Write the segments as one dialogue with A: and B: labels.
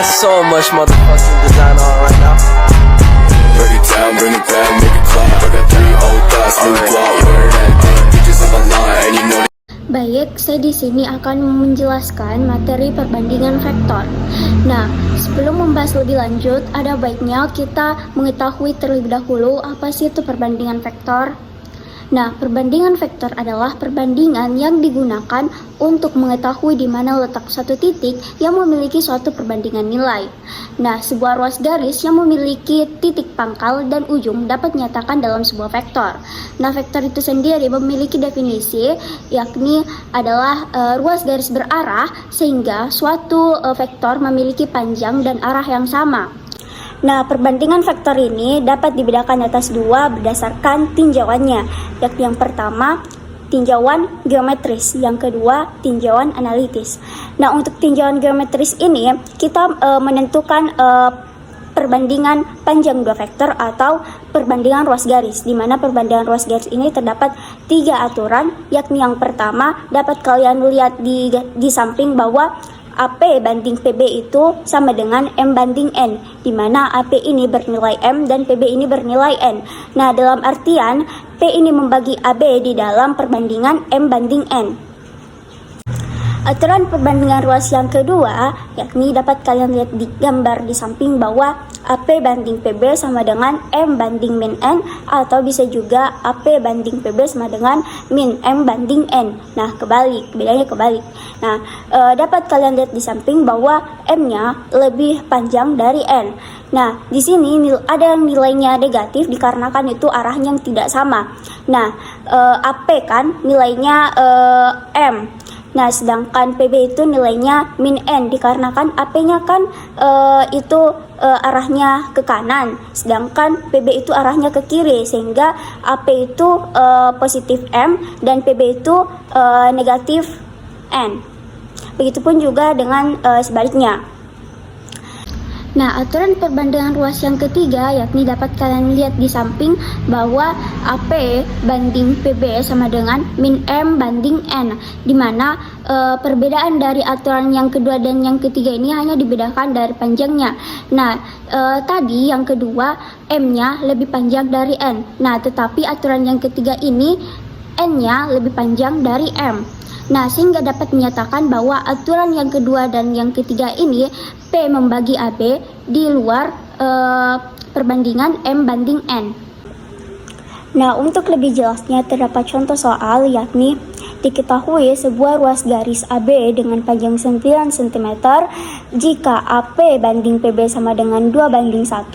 A: got so much motherfucking design on right now.
B: Bring it down, bring it back, make it clap. I got 3 old thoughts, new guap, wear that thing. Bitches on my line, and you know.
C: Baik, saya di sini akan menjelaskan materi perbandingan vektor. Nah, sebelum membahas lebih lanjut, ada baiknya kita mengetahui terlebih dahulu apa sih itu perbandingan vektor. Nah, perbandingan vektor adalah perbandingan yang digunakan untuk mengetahui di mana letak suatu titik yang memiliki suatu perbandingan nilai. Nah, sebuah ruas garis yang memiliki titik pangkal dan ujung dapat dinyatakan dalam sebuah vektor. Nah, vektor itu sendiri memiliki definisi, yakni adalah ruas garis berarah sehingga suatu vektor memiliki panjang dan arah yang sama. Nah, perbandingan vektor ini dapat dibedakan atas dua berdasarkan tinjauannya, yakni yang pertama tinjauan geometris, yang kedua tinjauan analitis. Nah, untuk tinjauan geometris ini kita menentukan perbandingan panjang dua vektor atau perbandingan ruas garis, di mana perbandingan ruas garis ini terdapat 3 aturan, yakni yang pertama dapat kalian lihat di samping bahwa AP banding PB itu sama dengan M banding N, di mana AP ini bernilai M dan PB ini bernilai N. Nah, dalam artian P ini membagi AB di dalam perbandingan M banding N. Aturan perbandingan ruas yang kedua, yakni dapat kalian lihat di gambar di samping bahwa AP banding PB sama dengan M banding min N, atau bisa juga AP banding PB sama dengan min M banding N. Nah, bedanya kebalik. Nah, dapat kalian lihat di samping bahwa M-nya lebih panjang dari N. Nah, di sini ada yang nilainya negatif dikarenakan itu arahnya yang tidak sama. Nah, AP kan nilainya M. Nah, sedangkan PB itu nilainya min N dikarenakan AP-nya kan arahnya ke kanan, sedangkan PB itu arahnya ke kiri, sehingga AP itu positif M dan PB itu negatif N. Begitupun juga dengan sebaliknya. Nah, aturan perbandingan ruas yang ketiga yakni dapat kalian lihat di samping bahwa AP banding PB sama dengan min M banding N, di mana perbedaan dari aturan yang kedua dan yang ketiga ini hanya dibedakan dari panjangnya. Nah, tadi yang kedua M-nya lebih panjang dari N. Nah, tetapi aturan yang ketiga ini N-nya lebih panjang dari M. Nah, sehingga dapat menyatakan bahwa aturan yang kedua dan yang ketiga ini P membagi AB di luar perbandingan M banding N. Nah, untuk lebih jelasnya terdapat contoh soal, yakni diketahui sebuah ruas garis AB dengan panjang 9 cm jika AP banding PB sama dengan 2 banding 1,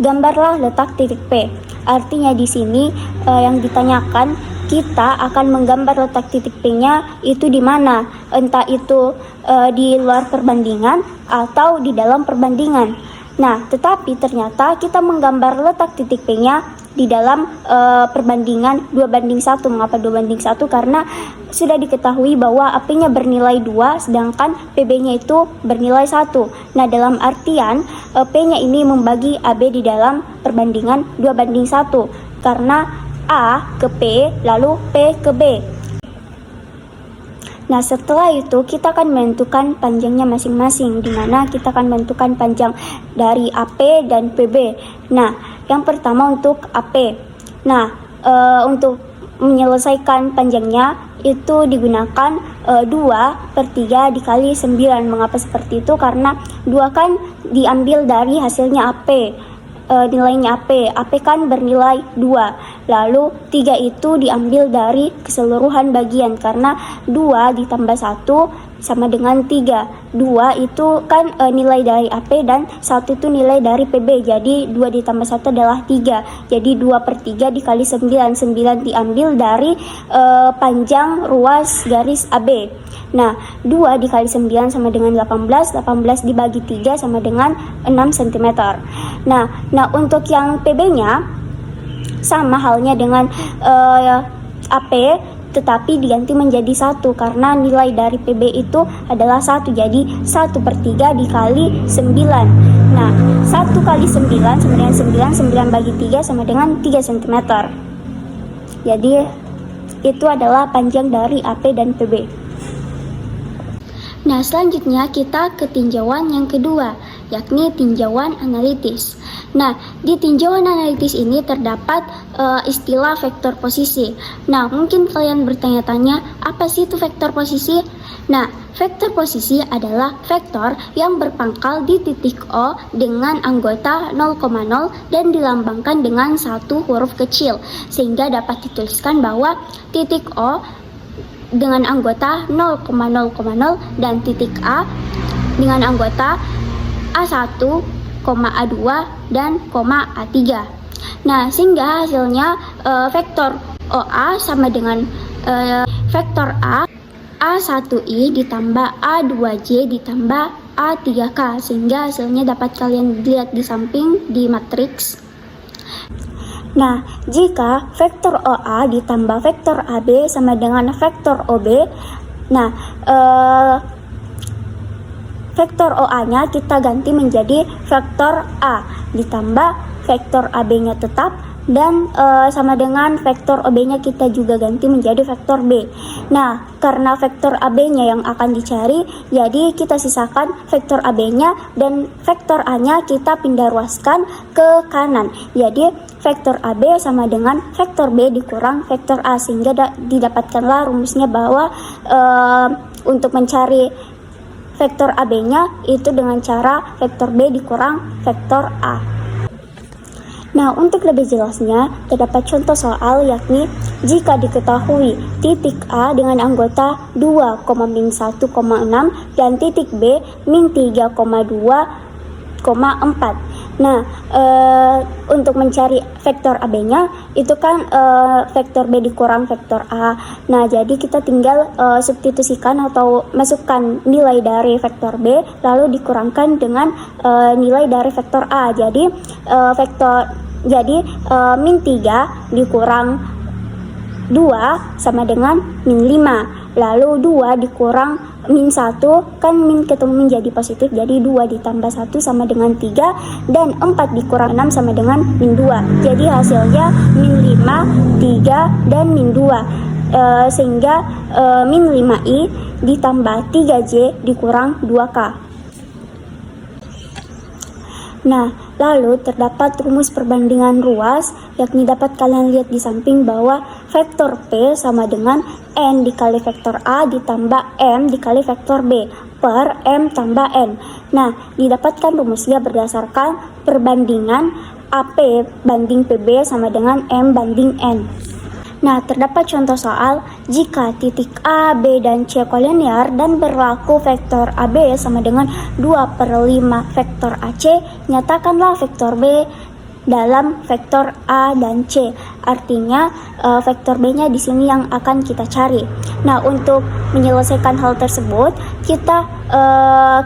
C: gambarlah letak titik P. Artinya di sini yang ditanyakan, kita akan menggambar letak titik P-nya itu di mana, entah itu di luar perbandingan atau di dalam perbandingan. Nah, tetapi ternyata kita menggambar letak titik P-nya di dalam perbandingan 2 banding 1. Mengapa 2 banding 1? Karena sudah diketahui bahwa AP-nya bernilai 2, sedangkan PB-nya itu bernilai 1. Nah, dalam artian P-nya ini membagi AB di dalam perbandingan 2 banding 1, karena A ke P, lalu P ke B. Nah, setelah itu kita akan menentukan panjangnya masing-masing, di mana kita akan menentukan panjang dari AP dan PB. Nah, yang pertama untuk AP. Nah, untuk menyelesaikan panjangnya itu digunakan 2/3 dikali 9. Mengapa seperti itu? Karena 2 kan diambil dari hasilnya AP. Nilainya AP kan bernilai 2, lalu 3 itu diambil dari keseluruhan bagian, karena 2 ditambah 1 sama dengan 3. 2 itu kan nilai dari AP dan 1 itu nilai dari PB, jadi 2 ditambah 1 adalah 3, jadi 2/3 dikali 9. 9 diambil dari panjang ruas garis AB. Nah, 2 dikali 9 sama dengan 18, 18 dibagi 3 sama dengan 6 cm. Nah, untuk yang PB-nya sama halnya dengan AP, tetapi diganti menjadi 1 karena nilai dari PB itu adalah 1, jadi 1/3 dikali 9. Nah, 1 kali 9 sama dengan 9, 9 bagi 3 sama dengan 3 cm. Jadi, itu adalah panjang dari AP dan PB. Nah, selanjutnya kita ke tinjauan yang kedua, yakni tinjauan analitis. Nah, di tinjauan analitis ini terdapat istilah vektor posisi. Nah, mungkin kalian bertanya-tanya, apa sih itu vektor posisi? Nah, vektor posisi adalah vektor yang berpangkal di titik O dengan anggota 0,0 dan dilambangkan dengan satu huruf kecil, sehingga dapat dituliskan bahwa titik O dengan anggota 0,0,0 dan titik A dengan anggota A1, A2 dan A3. Nah, sehingga hasilnya vektor OA sama dengan vektor A1I ditambah A2J ditambah A3K, sehingga hasilnya dapat kalian lihat di samping di matriks. Nah, jika vektor OA ditambah vektor AB sama dengan vektor OB, nah vektor OA-nya kita ganti menjadi vektor A ditambah vektor AB-nya tetap dan sama dengan vektor OB-nya kita juga ganti menjadi vektor B. Nah, karena vektor AB-nya yang akan dicari, jadi kita sisakan vektor AB-nya dan vektor A-nya kita pindah ruaskan ke kanan. Jadi vektor AB sama dengan vektor B dikurang vektor A, sehingga didapatkanlah rumusnya bahwa untuk mencari vektor AB-nya itu dengan cara vektor B dikurang vektor A. Nah, untuk lebih jelasnya, terdapat contoh soal yakni jika diketahui titik A dengan anggota 2,-1,6 dan titik B min 3,2,4. Nah, untuk mencari vektor AB-nya itu kan vektor B dikurang vektor A. Nah, jadi kita tinggal substitusikan atau masukkan nilai dari vektor B lalu dikurangkan dengan nilai dari vektor A. Jadi min 3 dikurang 2 sama dengan min 5. Lalu 2 dikurang min 1, kan min ketemu menjadi positif, jadi 2 ditambah 1 sama dengan 3, dan 4 dikurang 6 sama dengan min 2. Jadi hasilnya min 5, 3, dan min 2. Sehingga min 5i ditambah 3j dikurang 2k. Nah, lalu terdapat rumus perbandingan ruas, yakni dapat kalian lihat di samping bahwa vektor P sama dengan N dikali vektor A ditambah M dikali vektor B per M tambah N. Nah, didapatkan rumusnya berdasarkan perbandingan AP banding PB sama dengan M banding N. Nah, terdapat contoh soal jika titik A, B, dan C kolinear dan berlaku vektor AB sama dengan 2/5 vektor AC, nyatakanlah vektor B dalam vektor A dan C. Artinya vektor B-nya di sini yang akan kita cari. Nah, untuk menyelesaikan hal tersebut, kita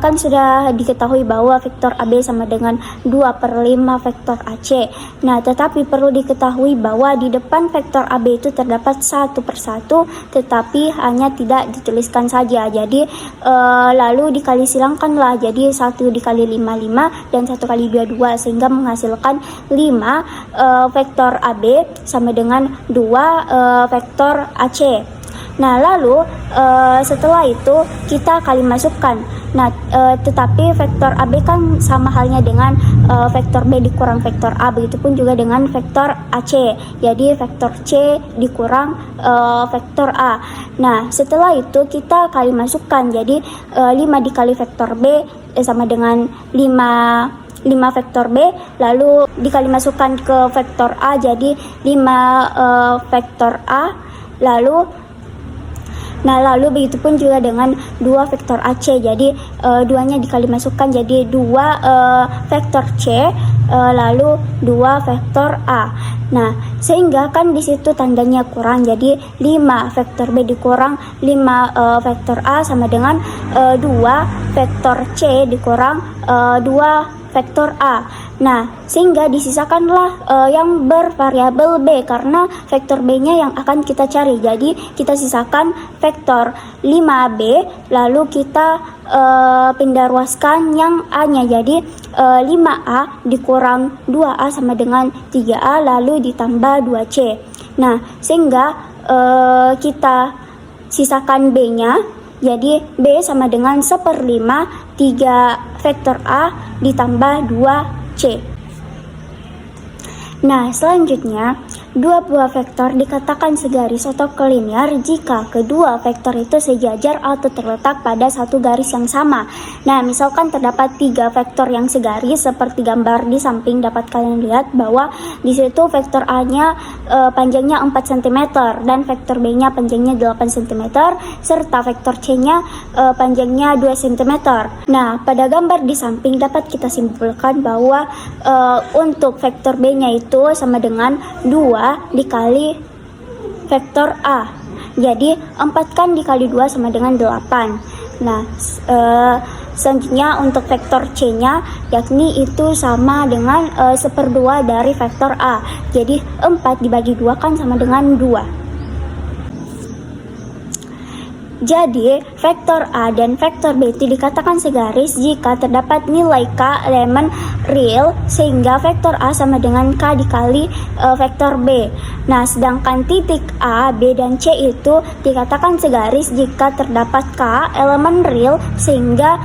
C: kan sudah diketahui bahwa vektor AB sama dengan 2/5 vektor AC. Nah, tetapi perlu diketahui bahwa di depan vektor AB itu terdapat satu persatu, tetapi hanya tidak dituliskan saja. Jadi lalu dikali silangkanlah, jadi 1 dikali 5 5 dan 1 kali 2 2, sehingga menghasilkan 5 vektor AB sama dengan 2 vektor AC. Nah, lalu setelah itu kita kali masukkan. Nah, tetapi vektor AB kan sama halnya dengan vektor B dikurang vektor A, begitupun juga dengan vektor AC. Jadi vektor C dikurang vektor A. Nah, setelah itu kita kali masukkan. Jadi 5 dikali vektor B sama dengan 5 vektor B, lalu dikali masukkan ke vektor A, jadi 5 vektor A, lalu begitupun juga dengan 2 vektor AC, jadi 2-nya dikali masukkan jadi 2 vektor C, lalu 2 vektor A. Nah, sehingga kan di situ tandanya kurang, jadi 5 vektor B dikurang 5 vektor A sama dengan 2 vektor C dikurang 2 vektor A. Nah, sehingga disisakanlah yang bervariabel B, karena vektor B-nya yang akan kita cari. Jadi kita sisakan vektor 5B, lalu kita pindah ruaskan yang A-nya. Jadi 5A dikurang 2A sama dengan 3A, lalu ditambah 2C. Nah, sehingga kita sisakan B-nya. Jadi B sama dengan 1/5 3 vektor A ditambah 2C. Nah, selanjutnya, dua buah vektor dikatakan segaris atau kolinear jika kedua vektor itu sejajar atau terletak pada satu garis yang sama. Nah, misalkan terdapat 3 vektor yang segaris seperti gambar di samping, dapat kalian lihat bahwa di situ vektor A-nya panjangnya 4 cm dan vektor B-nya panjangnya 8 cm serta vektor C-nya panjangnya 2 cm. Nah, pada gambar di samping dapat kita simpulkan bahwa untuk vektor B-nya itu sama dengan 2 dikali vektor A. Jadi 4 kan dikali 2 sama dengan 8. Nah, selanjutnya untuk vektor C-nya yakni itu sama dengan 1/2 dari vektor A. Jadi 4 dibagi 2 kan sama dengan 2. Jadi, vektor A dan vektor B itu dikatakan segaris jika terdapat nilai K elemen real sehingga vektor A sama dengan K dikali vektor B. Nah, sedangkan titik A, B, dan C itu dikatakan segaris jika terdapat K elemen real sehingga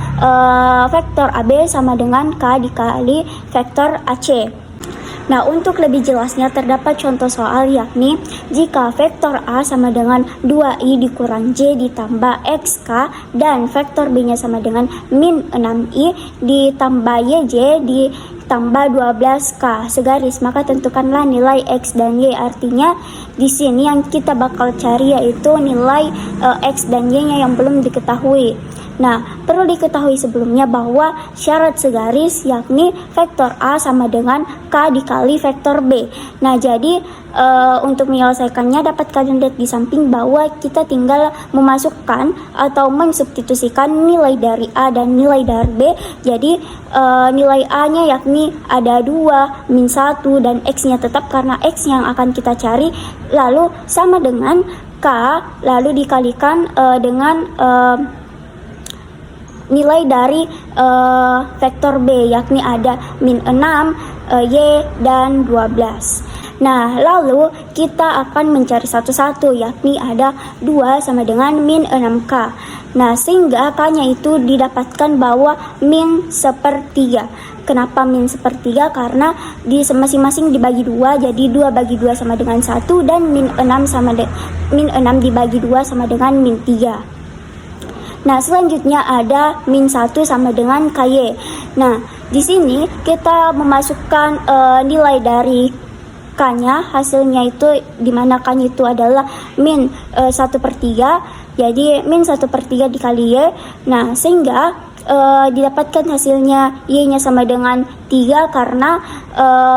C: vektor AB sama dengan K dikali vektor AC. Nah, untuk lebih jelasnya terdapat contoh soal yakni jika vektor A sama dengan 2i dikurang j ditambah xk dan vektor B-nya sama dengan min 6i ditambah yj ditambah 12k segaris, maka tentukanlah nilai x dan y. Artinya di sini yang kita bakal cari yaitu nilai x dan y-nya yang belum diketahui. Nah, perlu diketahui sebelumnya bahwa syarat segaris yakni vektor A sama dengan K dikali vektor B. Nah, jadi untuk menyelesaikannya dapat kalian lihat di samping bahwa kita tinggal memasukkan atau mensubstitusikan nilai dari A dan nilai dari B. Jadi nilai A-nya yakni ada 2, min 1, dan X-nya tetap karena X yang akan kita cari. Lalu sama dengan K, lalu dikalikan dengan nilai dari vektor B yakni ada min 6, Y, dan 12. Nah, lalu kita akan mencari satu-satu yakni ada 2 sama dengan min 6K. Nah, sehingga K-nya itu didapatkan bahwa min 1/3. Kenapa min 1/3? Karena di masing-masing dibagi 2, jadi 2 bagi 2 sama dengan 1 dan min 6 dibagi 2 sama dengan min 3. Nah, selanjutnya ada min 1 sama dengan KY. Nah, di sini kita memasukkan nilai dari K-nya, hasilnya itu dimana K-nya itu adalah min 1/3. Jadi min 1/3 dikali Y. Nah, sehingga didapatkan hasilnya Y-nya sama dengan 3 karena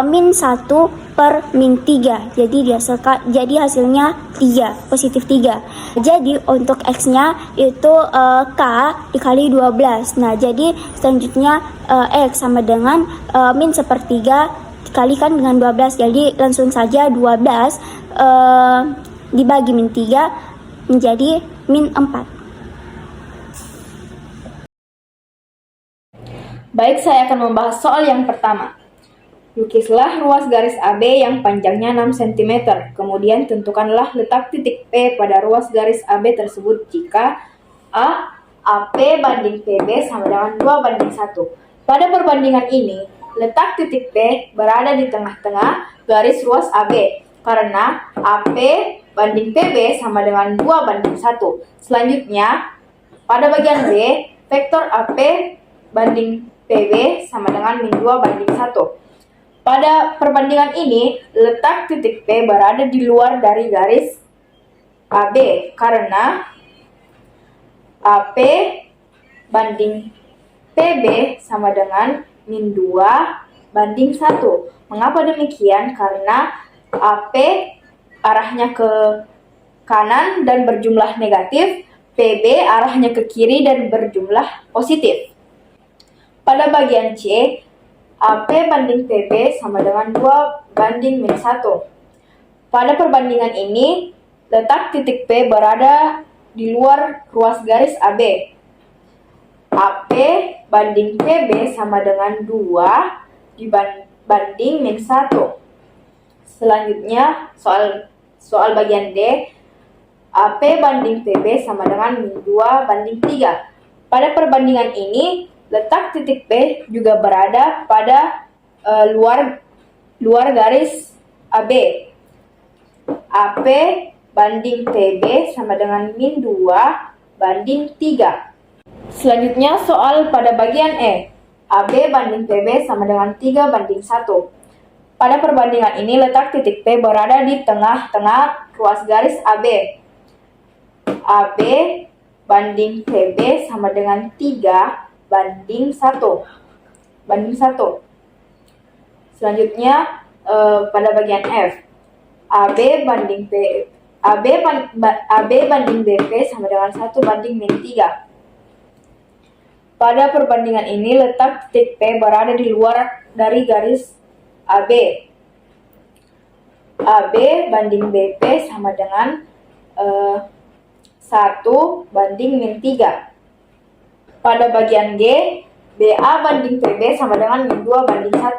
C: min 1 per min 3. Jadi hasilnya 3, positif 3. Jadi untuk X-nya itu K dikali 12. Nah, jadi selanjutnya X sama dengan min 1/3 dikalikan dengan 12. Jadi langsung saja 12 dibagi min 3 menjadi min 4.
D: Baik, saya akan membahas soal yang pertama. Lukislah ruas garis AB yang panjangnya 6 cm. Kemudian tentukanlah letak titik P pada ruas garis AB tersebut jika A. AP banding PB sama dengan 2/1. Pada perbandingan ini, letak titik P berada di tengah-tengah garis ruas AB karena AP banding PB sama dengan 2/1. Selanjutnya, pada bagian B, vektor AP banding PB sama dengan min 2/1. Pada perbandingan ini, letak titik P berada di luar dari garis AB karena AP banding PB sama dengan min 2/1. Mengapa demikian? Karena AP arahnya ke kanan dan berjumlah negatif, PB arahnya ke kiri dan berjumlah positif. Pada bagian C, AP banding PB sama dengan 2/-1. Pada perbandingan ini, letak titik P berada di luar ruas garis AB. AP banding PB sama dengan 2 dibanding min 1. Selanjutnya, soal bagian D, AP banding PB sama dengan min 2 banding 3. Pada perbandingan ini, letak titik P juga berada pada luar garis AB. AP banding PB sama dengan min 2 banding 3. Selanjutnya soal pada bagian E. AB banding PB sama dengan 3 banding 1. Pada perbandingan ini letak titik P berada di tengah-tengah ruas garis AB. AB banding PB sama dengan 3 banding 1. Selanjutnya pada bagian F. AB banding BP sama dengan 1 banding min 3. Pada perbandingan ini letak titik P berada di luar dari garis AB. AB banding BP sama dengan 1 banding min 3. Pada bagian G, BA banding PB sama dengan min 2 banding 1.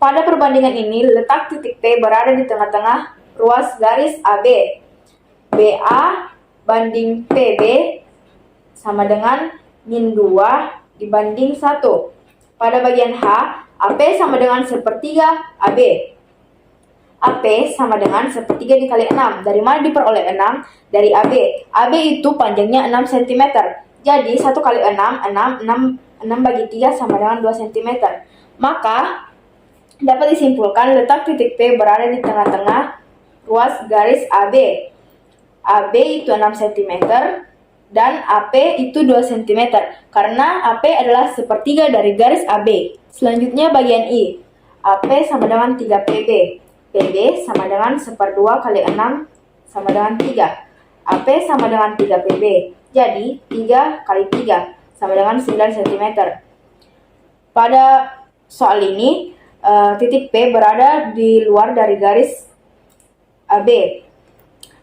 D: Pada perbandingan ini, letak titik P berada di tengah-tengah ruas garis AB. BA banding PB sama dengan min 2 dibanding 1. Pada bagian H, AP sama dengan sepertiga AB. AP sama dengan sepertiga dikali 6. Dari mana diperoleh 6? Dari AB. AB itu panjangnya 6 cm. Jadi 1 kali 6 bagi 3 sama dengan 2 cm. Maka dapat disimpulkan letak titik P berada di tengah-tengah ruas garis AB. AB itu 6 cm dan AP itu 2 cm karena AP adalah sepertiga dari garis AB. Selanjutnya bagian I. AP sama dengan 3 PB. PB sama dengan 1/2 kali 6 sama dengan 3. AP sama dengan 3 PB. Jadi 3 kali 3 sama dengan 9 cm. Pada soal ini titik P berada di luar dari garis AB.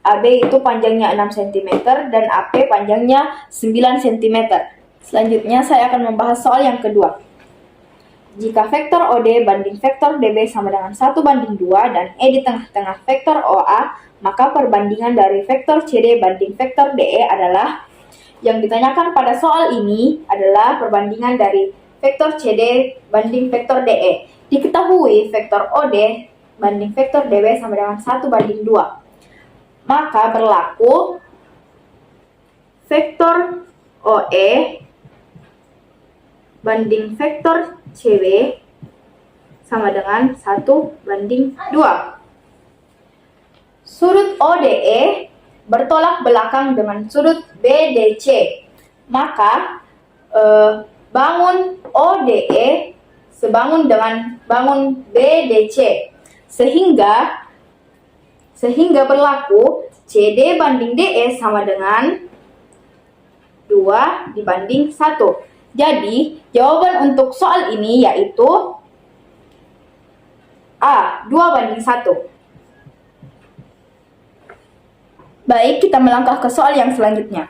D: AB itu panjangnya 6 cm dan AP panjangnya 9 cm. Selanjutnya saya akan membahas soal yang kedua. Jika vektor OD banding vektor DB sama dengan 1 banding 2 dan E di tengah-tengah vektor OA, maka perbandingan dari vektor CD banding vektor DE adalah, yang ditanyakan pada soal ini adalah perbandingan dari vektor CD banding vektor DE. Diketahui vektor OD banding vektor DB sama dengan 1 banding 2. Maka berlaku vektor OE banding vektor CB sama dengan 1 banding 2. Sudut ODE bertolak belakang dengan sudut BDC. Maka bangun ODE sebangun dengan bangun BDC. Sehingga berlaku CD banding DE sama dengan 2 dibanding 1. Jadi, jawaban untuk soal ini yaitu A, 2 banding 1. Baik, kita melangkah ke soal yang selanjutnya.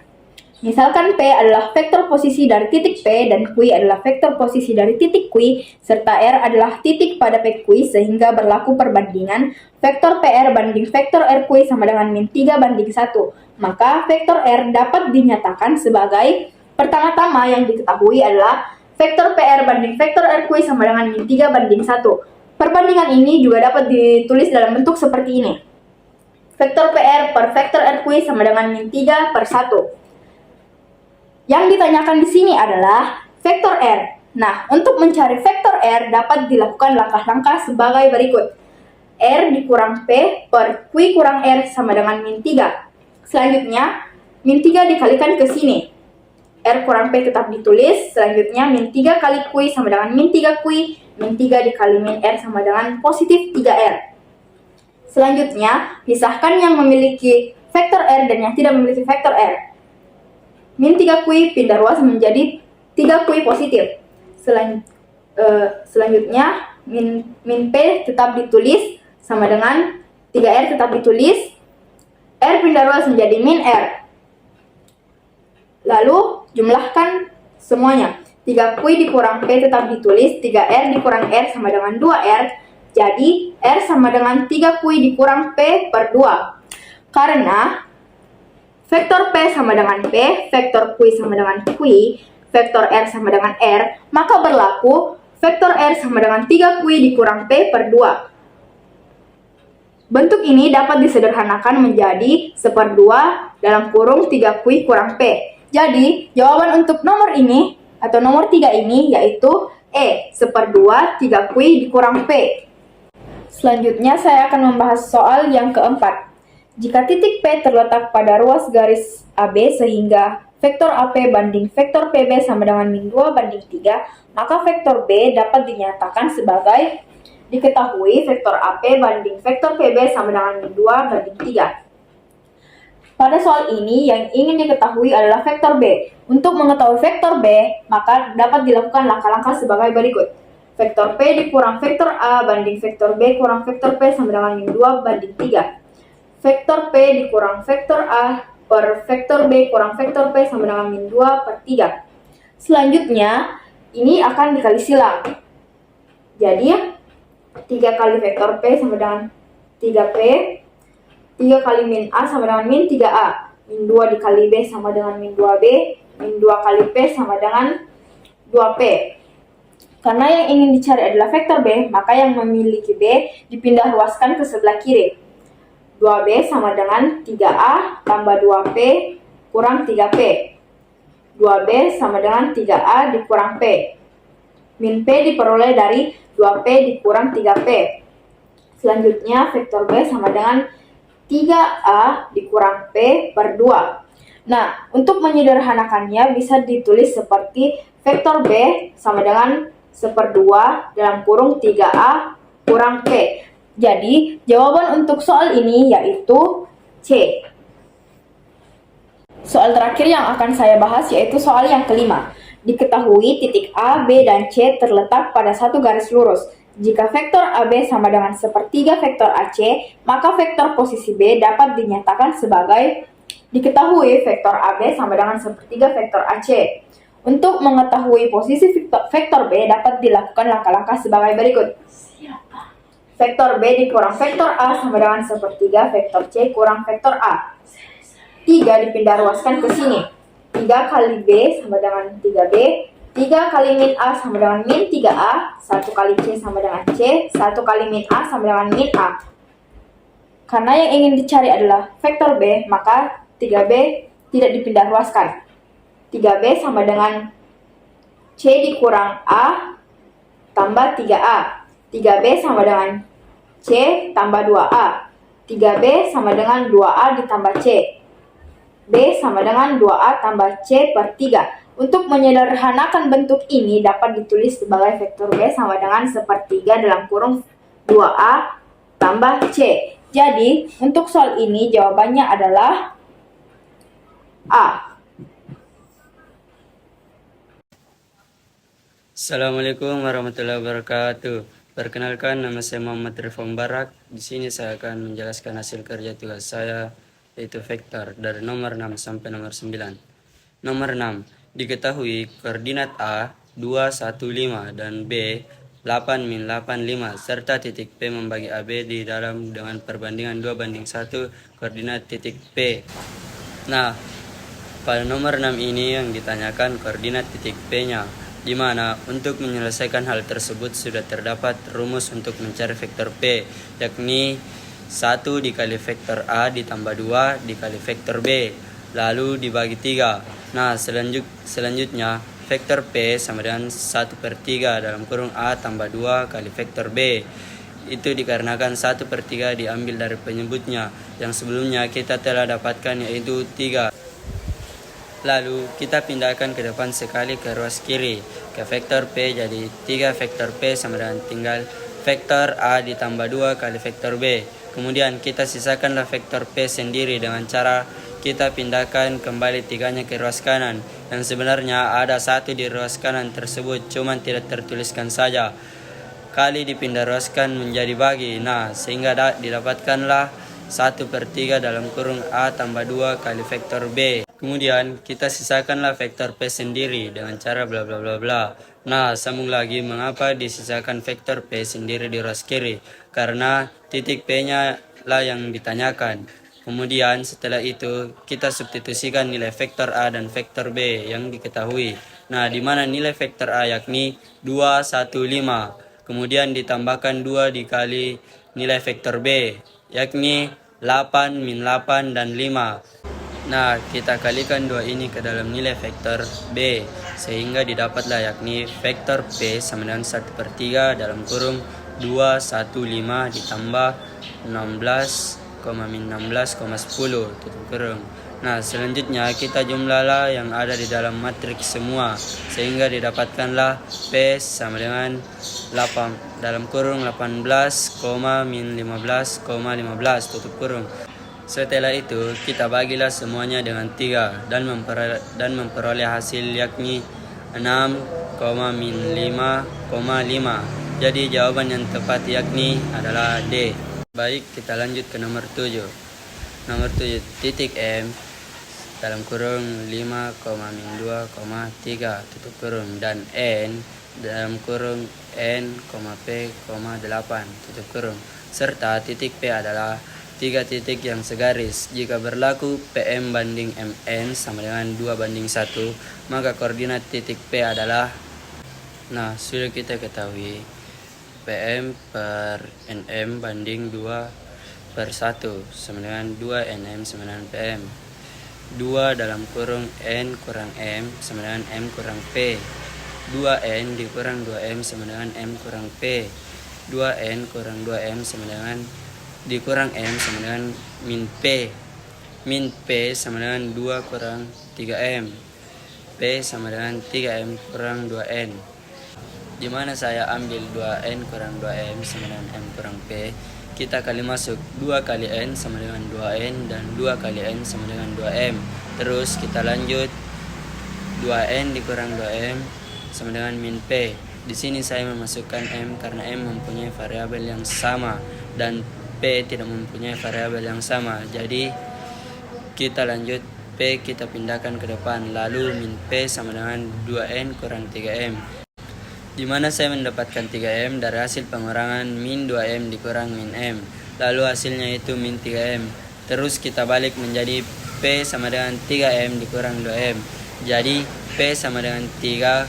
D: Misalkan P adalah vektor posisi dari titik P dan Q adalah vektor posisi dari titik Q, serta R adalah titik pada P Q, sehingga berlaku perbandingan vektor PR banding vektor RQ sama dengan min 3 banding 1. Maka vektor R dapat dinyatakan sebagai, pertama-tama yang diketahui adalah vektor PR banding vektor RQ sama dengan min 3 banding 1. Perbandingan ini juga dapat ditulis dalam bentuk seperti ini. Vektor PR per vektor RQ sama dengan min 3 per 1. Yang ditanyakan di sini adalah vektor R. Nah, untuk mencari vektor R dapat dilakukan langkah-langkah sebagai berikut. R dikurang P per Q kurang R sama dengan min 3. Selanjutnya, min 3 dikalikan ke sini. R kurang P tetap ditulis. Selanjutnya, min 3 kali Q sama dengan min 3 Q. Min 3 dikali min R sama dengan positif 3R. Selanjutnya, pisahkan yang memiliki vektor R dan yang tidak memiliki vektor R. Min 3 Q pindah ruas menjadi 3 Q positif. Selanjutnya, min P tetap ditulis sama dengan 3R tetap ditulis. R pindah ruas menjadi min R. Lalu, jumlahkan semuanya. 3 Q dikurang P tetap ditulis. 3R dikurang R sama dengan 2R. Jadi, R sama dengan 3 Q dikurang P per 2. Karena vektor P sama dengan P, vektor Q sama dengan Q, vektor R sama dengan R, maka berlaku vektor R sama dengan 3Q dikurang P per 2. Bentuk ini dapat disederhanakan menjadi 1/2 dalam kurung 3Q kurang P. Jadi, jawaban untuk nomor ini atau nomor 3 ini yaitu E, 1/2 3Q dikurang P. Selanjutnya saya akan membahas soal yang keempat. Jika titik P terletak pada ruas garis AB sehingga vektor AP banding vektor PB sama dengan min 2 banding 3, maka vektor B dapat dinyatakan sebagai diketahui vektor AP banding vektor PB sama dengan min 2 banding 3. Pada soal ini yang ingin diketahui adalah vektor B. Untuk mengetahui vektor B, maka dapat dilakukan langkah-langkah sebagai berikut. Vektor P dikurang vektor A banding vektor B kurang vektor P sama dengan min 2 banding 3. Vektor P dikurang vektor A per vektor B kurang vektor P sama dengan min 2 per 3. Selanjutnya, ini akan dikali silang. Jadi, 3 kali vektor P sama dengan 3P, 3 kali min A sama dengan min 3A. Min 2 dikali B sama dengan min 2B, min 2 kali P sama dengan 2P. Karena yang ingin dicari adalah vektor B, maka yang memiliki B dipindah ruaskan ke sebelah kiri. 2B sama dengan 3A tambah 2P kurang 3P. 2B sama dengan 3A dikurang P. Min P diperoleh dari 2P dikurang 3P. Selanjutnya, vektor B sama dengan 3A dikurang P per 2. Nah, untuk menyederhanakannya bisa ditulis seperti vektor B sama dengan 1/2 dalam kurung 3A kurang P. Jadi, jawaban untuk soal ini yaitu C. Soal terakhir yang akan saya bahas yaitu soal yang kelima. Diketahui titik A, B, dan C terletak pada satu garis lurus. Jika vektor AB sama dengan 1/3 vektor AC, maka vektor posisi B dapat dinyatakan sebagai diketahui vektor AB sama dengan 1/3 vektor AC. Untuk mengetahui posisi vektor B dapat dilakukan langkah-langkah sebagai berikut. Vektor B dikurang vektor A sama dengan 1/3 vektor C kurang vektor A. 3 dipindah ruaskan ke sini. 3 kali B sama dengan 3B. 3 kali min A sama dengan min 3A. 1 kali C sama dengan C. 1 kali min A sama dengan min A. Karena yang ingin dicari adalah vektor B, maka 3B tidak dipindah ruaskan. 3B sama dengan C dikurang A tambah 3A. 3B sama dengan C tambah 2A. 3B sama dengan 2A ditambah C. B sama dengan 2A tambah C per 3. Untuk menyederhanakan bentuk ini dapat ditulis sebagai vektor B sama dengan 1/3 dalam kurung 2A tambah C. Jadi, untuk soal ini jawabannya adalah A.
E: Assalamualaikum warahmatullahi wabarakatuh. Perkenalkan, nama saya Muhammad Rifon Barak. Di sini saya akan menjelaskan hasil kerja tugas saya, yaitu vektor dari nomor 6 sampai nomor 9. Nomor 6, diketahui koordinat A 215 dan B 8-85 serta titik P membagi AB di dalam dengan perbandingan 2:1 koordinat titik P. Nah, pada nomor 6 ini yang ditanyakan koordinat titik P-nya, di mana untuk menyelesaikan hal tersebut sudah terdapat rumus untuk mencari vektor P, yakni 1 dikali vektor A ditambah 2 dikali vektor B, lalu dibagi 3. Nah, selanjutnya vektor P sama dengan 1/3 dalam kurung A tambah 2 kali vektor B. Itu dikarenakan 1/3 diambil dari penyebutnya yang sebelumnya kita telah dapatkan, yaitu 3. Lalu kita pindahkan ke depan sekali ke ruas kiri ke vektor P, jadi 3 vektor P sama dengan tinggal vektor A ditambah 2 kali vektor B. Kemudian kita sisakanlah vektor P sendiri dengan cara kita pindahkan kembali 3-nya ke ruas kanan. Dan sebenarnya ada 1 di ruas kanan tersebut, cuman tidak tertuliskan saja. Kali dipindah ruaskan menjadi bagi. Nah, sehingga didapatkanlah 1/3 dalam kurung A tambah 2 kali vektor B. Kemudian kita sisakanlah vektor P sendiri dengan cara bla bla bla bla. Nah, sambung lagi, mengapa disisakan vektor P sendiri di ruas kiri? Karena titik P-nya lah yang ditanyakan. Kemudian setelah itu kita substitusikan nilai vektor A dan vektor B yang diketahui. Nah, di mana nilai vektor A yakni 2, 1, 5. Kemudian ditambahkan 2 dikali nilai vektor B yakni 8, min 8, dan 5. Nah, kita kalikan 2 ini ke dalam nilai vektor B sehingga didapatlah yakni vektor P sama dengan 1/3 dalam kurung 2, 1, 5 ditambah 16, min 16, 10 tutup kurung. Nah, selanjutnya kita jumlahlah yang ada di dalam matriks semua sehingga didapatkanlah P sama dengan 8 dalam kurung 18, min 15, 15 tutup kurung. Setelah itu kita bagilah semuanya dengan 3 dan memperoleh hasil yakni 6, min 5,5. Jadi jawaban yang tepat yakni adalah D. Baik, kita lanjut ke nomor 7. Nomor 7 titik M dalam kurung 5, min 2,3 tutup kurung dan N dalam kurung N, P, 8 tutup kurung. Serta titik P adalah 3 titik yang segaris. Jika berlaku PM banding MN sama dengan 2:1, maka koordinat titik P adalah, nah sudah kita ketahui, PM per NM banding 2/1 sama dengan 2 NM sama dengan PM. 2 dalam kurung N kurang M sama dengan M kurang P. 2N dikurang 2M sama dengan M kurang P. 2N kurang 2M sama dengan dikurang M sama dengan min P. Min P sama dengan 2 kurang 3M. P sama dengan 3M kurang 2N. Di mana saya ambil 2N kurang 2M sama dengan M kurang P, kita kali masuk 2 kali N sama dengan 2N dan 2 kali N sama dengan 2M. Terus kita lanjut 2N dikurang 2M sama dengan min P. Di sini saya memasukkan M karena M mempunyai variabel yang sama dan P tidak mempunyai variabel yang sama. Jadi kita lanjut P kita pindahkan ke depan, lalu min P sama dengan 2N kurang 3M. Di mana saya mendapatkan 3M dari hasil pengurangan min 2M dikurang min M. Lalu hasilnya itu min 3M. Terus kita balik menjadi P sama dengan 3M dikurang 2M. Jadi P sama dengan 3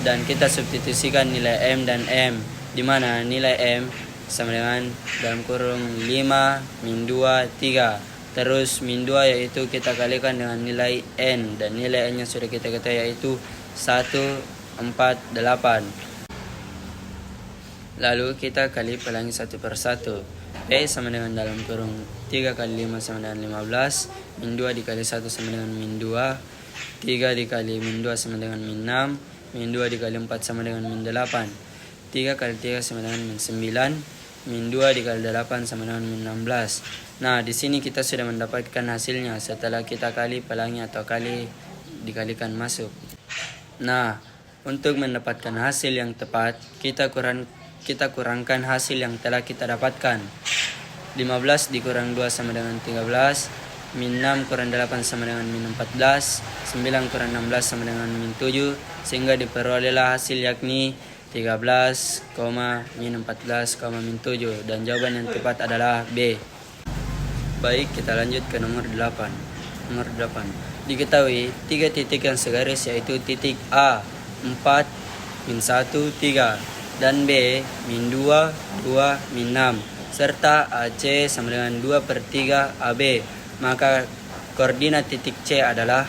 E: dan kita substitusikan nilai M dan M. Di mana nilai M sama dengan dalam kurung 5, min 2, 3. Terus min 2 yaitu kita kalikan dengan nilai N dan nilai N yang sudah kita ketahui yaitu 1, 4, 8. Lalu kita kali pelangi 1/1. P sama dengan dalam kurung 3 kali 5 sama dengan 15. Min 2 dikali 1 sama dengan min 2. 3 dikali min 2 sama dengan min 6. Min 2 dikali 4 sama dengan min 8. 3 kali 3 sama dengan min 9. Min 2 dikali 8 sama dengan min 16. Nah, di sini kita sudah mendapatkan hasilnya setelah kita kali pelangi atau kali dikalikan masuk. Nah, untuk mendapatkan hasil yang tepat, kita kurangkan hasil yang telah kita dapatkan. 15 dikurang 2 sama dengan 13. Min 6 kurang 8 sama dengan min 14. 9 kurang 16 sama dengan min 7. Sehingga diperolehlah hasil yakni 13, min 14, min 7. Dan jawaban yang tepat adalah B. Baik, kita lanjut ke nomor 8. Nomor 8. Diketahui 3 titik yang segaris yaitu titik A 4, min 1, 3. Dan B, min 2, 2, min 6. Serta AC sama dengan 2/3 AB. Maka koordinat titik C adalah,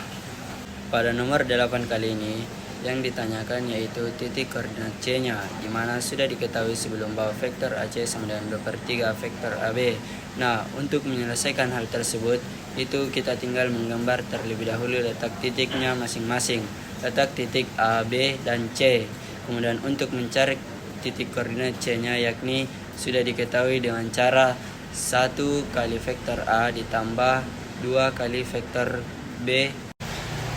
E: pada nomor 8 kali ini, yang ditanyakan yaitu titik koordinat C-nya, di mana sudah diketahui sebelum bahwa vektor AC sama dengan 2/3 vektor AB. Nah, untuk menyelesaikan hal tersebut, itu kita tinggal menggambar terlebih dahulu letak titiknya masing-masing. Letak titik A, B, dan C. Kemudian untuk mencari titik koordinat C-nya yakni sudah diketahui dengan cara 1 kali vektor A ditambah 2 kali vektor B.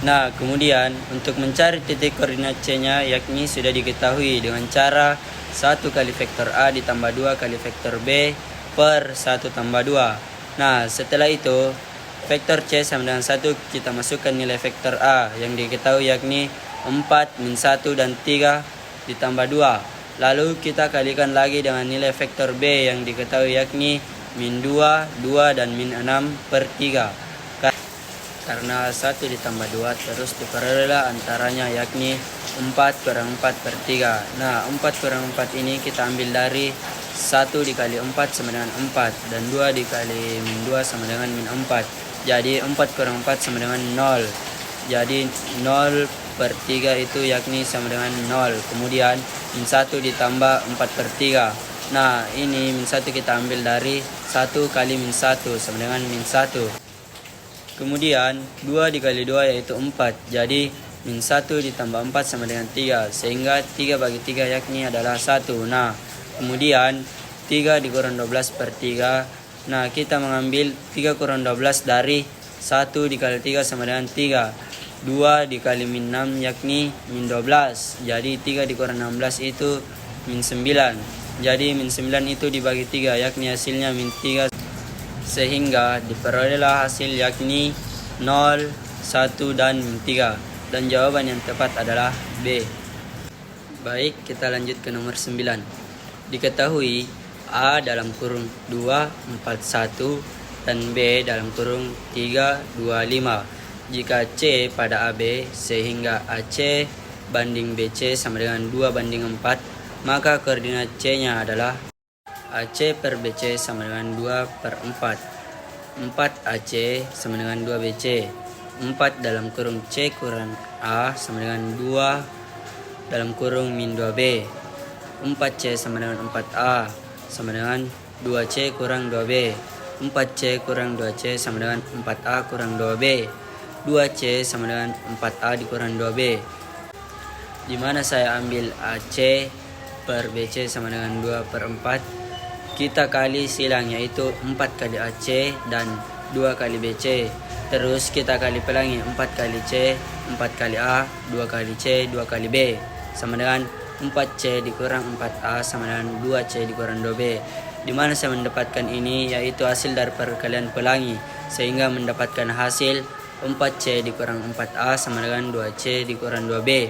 E: Nah, kemudian untuk mencari titik koordinat C-nya yakni sudah diketahui dengan cara 1 kali vektor A ditambah 2 kali vektor B per 1 tambah 2. Nah, setelah itu vektor C sama dengan 1 kita masukkan nilai vektor A yang diketahui yakni 4, min 1, dan 3 ditambah 2. Lalu kita kalikan lagi dengan nilai vektor B yang diketahui yakni min 2, 2 dan min 6 per 3. Karena 1 ditambah 2 terus diperolehlah antaranya, yakni 4 kurang 4 per 3. Nah, 4 kurang 4 ini kita ambil dari 1 dikali 4 sama dengan 4, dan 2 dikali min 2 sama dengan min 4. Jadi 4 kurang 4 sama dengan 0. Jadi 0 per 3 itu yakni sama dengan 0. Kemudian min 1 ditambah 4 per 3. Nah, ini min 1 kita ambil dari 1 kali min 1 sama dengan min 1. Kemudian 2 dikali 2 yaitu 4. Jadi min 1 ditambah 4 sama dengan 3. Sehingga 3 bagi 3 yakni adalah 1. Nah, kemudian 3 dikurang 12 per 3. Nah, kita mengambil 3 kurang 12 dari 1 dikali 3 sama dengan 3. 2 dikali min 6 yakni min 12. Jadi 3 dikurang 16 itu min 9. Jadi min 9 itu dibagi 3 yakni hasilnya min 3. Sehingga diperolehlah hasil yakni 0, 1 dan min 3. Dan jawaban yang tepat adalah B. Baik, kita lanjut ke nomor 9. Diketahui A dalam kurung 2, 4, 1 dan B dalam kurung 3, 2, 5. Jika C pada AB sehingga AC banding BC sama dengan 2 banding 4, maka koordinat C-nya adalah AC per BC sama dengan 2 per 4. 4AC sama dengan 2BC. 4 dalam kurung C kurang A sama dengan 2 dalam kurung min 2B. 4C sama dengan 4A sama dengan 2C kurang 2B. 4C kurang 2C sama dengan 4A kurang 2B. 2C sama dengan 4A dikurang 2B. Di mana saya ambil AC per BC sama dengan 2 per 4. Kita kali silang, yaitu 4 kali AC dan 2 kali BC. Terus kita kali pelangi, 4 kali C, 4 kali A, 2 kali C, 2 kali B. Sama dengan 4C dikurang 4A sama dengan 2C dikurang 2B. Di mana saya mendapatkan ini, yaitu hasil dari perkalian pelangi. Sehingga mendapatkan hasil 4C dikurang 4A sama dengan 2C dikurang 2B.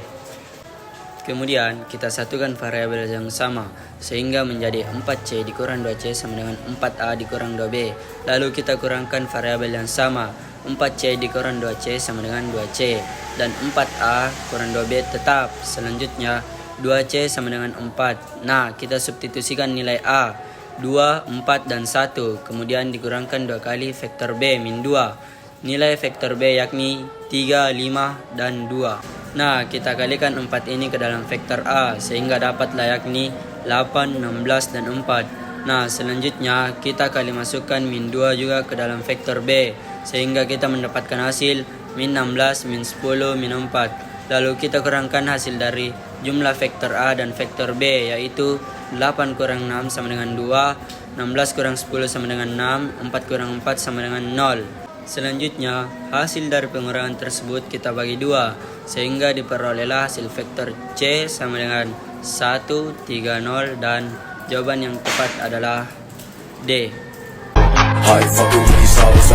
E: Kemudian kita satukan variabel yang sama sehingga menjadi 4C dikurang 2C sama dengan 4A dikurang 2B. Lalu kita kurangkan variabel yang sama, 4C dikurang 2C sama dengan 2C, dan 4A kurang 2B tetap. Selanjutnya 2C sama dengan 4. Nah, kita substitusikan nilai A 2, 4 dan 1. Kemudian dikurangkan 2 kali vektor B min 2. Nilai vektor B yakni 3, 5 dan 2. Nah, kita kalikan 4 ini ke dalam vektor A sehingga dapatlah yakni 8, 16 dan 4. Nah, selanjutnya kita kali masukkan min 2 juga ke dalam vektor B sehingga kita mendapatkan hasil min 16, min 10, min 4. Lalu kita kurangkan hasil dari jumlah vektor A dan vektor B, yaitu 8 kurang 6 sama dengan 2, 16 kurang 10 sama dengan 6, 4 kurang 4 sama dengan 0. Selanjutnya, hasil dari pengurangan tersebut kita bagi 2, sehingga diperolehlah hasil vektor C sama dengan 1, 3, 0, dan jawaban yang tepat adalah D.
B: I fucking with these hoes,